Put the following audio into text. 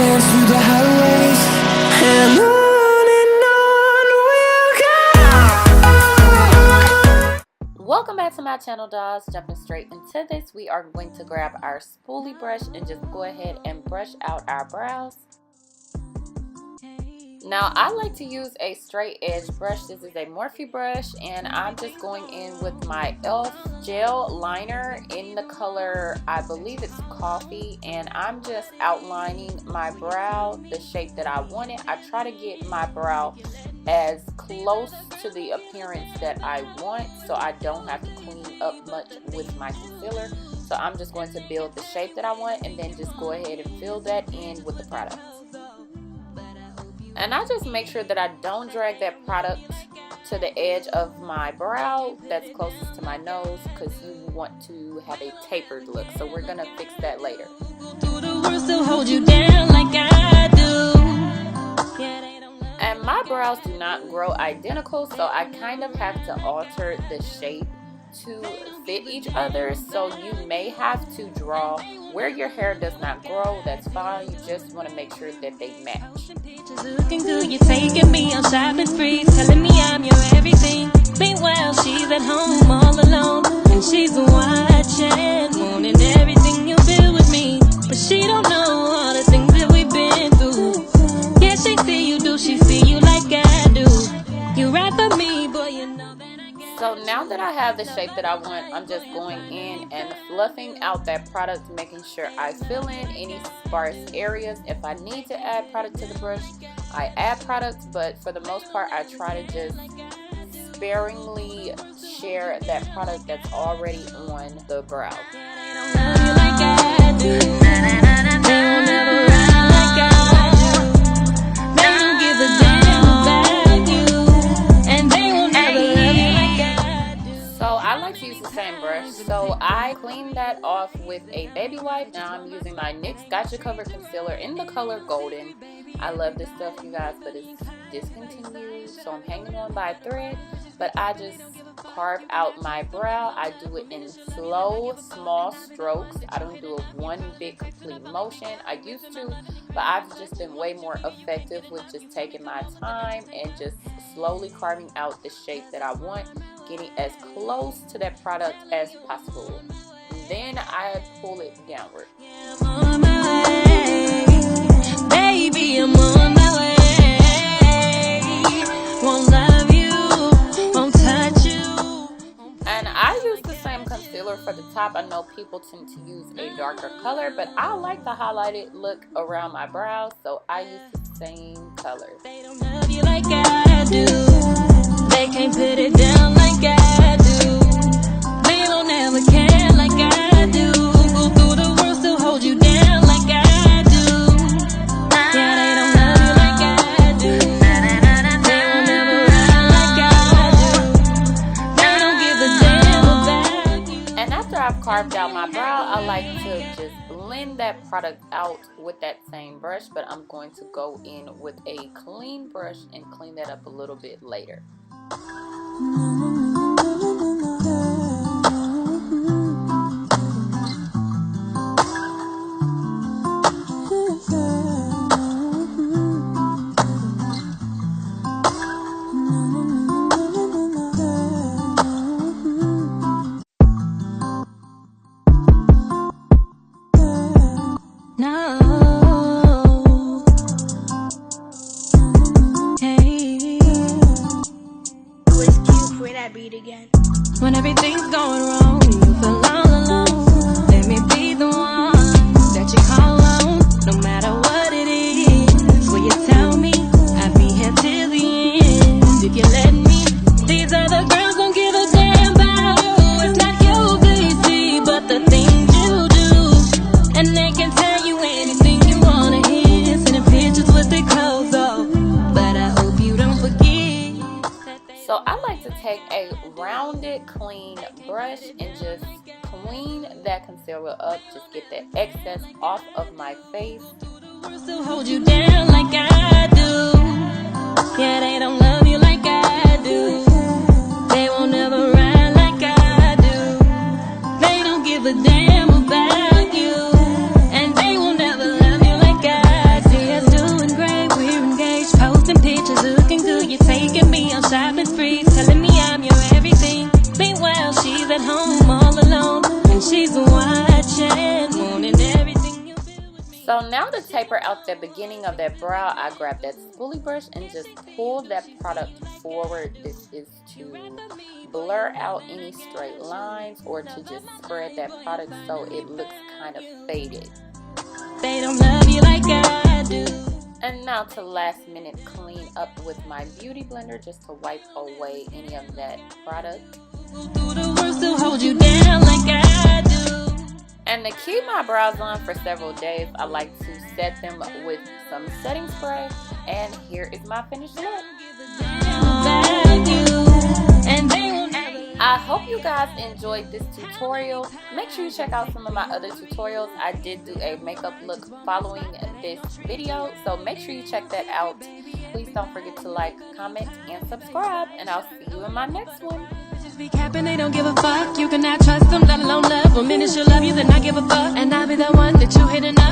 dance through the highways, and on we'll go. Welcome back to my channel, dolls. Jumping straight into this, we are going to grab our spoolie brush and just go ahead and brush out our brows. Now, I like to use a straight edge brush. This is a Morphe brush, and I'm just going in with my e.l.f. gel liner in the color, I believe it's coffee, and I'm just outlining my brow the shape that I want it. I try to get my brow as close to the appearance that I want, so I don't have to clean up much with my concealer. So I'm just going to build the shape that I want and then just go ahead and fill that in with the product. And I just make sure that I don't drag that product to the edge of my brow that's closest to my nose, because you want to have a tapered look. So we're going to fix that later. And my brows do not grow identical, so I kind of have to alter the shape to fit each other. So you may have to draw where your hair does not grow. That's fine. You just want to make sure that they match. Looking good, you're taking me on shopping sprees, telling me I'm your everything. Meanwhile, she's at home all alone, and she's watching, wanting everything you feel with me. But she don't know all the things that we've been through. Yeah, she see you do, she see you like I do. You right for me, boy, you know that I got. So now that I have the shape that I want, I'm just going in and fluffing out that product, making sure I fill in any sparse areas. If I need to add product to the brush, I add product, but for the most part, I try to just sparingly share that product that's already on the brow. So I clean that off with a baby wipe. Now I'm using my NYX Gotcha Cover Concealer in the color Golden. I love this stuff, you guys, but it's discontinued, so I'm hanging on by a thread. But I just carve out my brow. I do it in slow, small strokes. I don't do a one big complete motion. I used to, but I've just been way more effective with just taking my time and just slowly carving out the shape that I want, getting as close to that product as possible. Then I pull it downward. I'm on my way. Baby, I'm on my way. Won't love you, won't touch you. And I use the same concealer for the top. I know people tend to use a darker color, but I like the highlighted look around my brows, so I use the same color. They don't love you like I do. They can't put it down like I do. They don't ever care like I do. Go through the world, still hold you down like I do. Yeah, they don't love you like I do. They will never run like I do. They don't give a damn about you. And after I've carved out my brow, I like to just blend that product out with that same brush, but I'm going to go in with a clean brush and clean that up a little bit later. When everything's going wrong, you feel all alone. Let me be the one that you call on, no matter what it is. Will you tell me I'll be here till the end? If you let me, these other girls don't give a damn about you. It's not you they see, but the things you do. And they can tell you anything you wanna hear, sending pictures with their clothes off. But I hope you don't forget. So I like to take a rounded, clean brush and just clean that concealer up. Just get that excess off of my face. Still hold you down like I do. Yeah, they don't love you like I do. They won't ever ride like I do. They don't give a damn about you, and they will never love you like I do. So now to taper out the beginning of that brow, I grabbed that spoolie brush and just pulled that product forward. This is to blur out any straight lines or to just spread that product so it looks kind of faded. They don't love you like I do. And now to last minute clean up with my beauty blender just to wipe away any of that product. Go through the worst to hold you down like I do. And to keep my brows on for several days, I like to set them with some setting spray. And here is my finished look. I hope you guys enjoyed this tutorial. Make sure you check out some of my other tutorials. I did do a makeup look following this video, so make sure you check that out. Please don't forget to like, comment, and subscribe, and I'll see you in my next one. Just be capping, they don't give a fuck. You cannot trust them, let alone love them. And if she'll love you, then I give a fuck. And I'll be the one that you hitting up.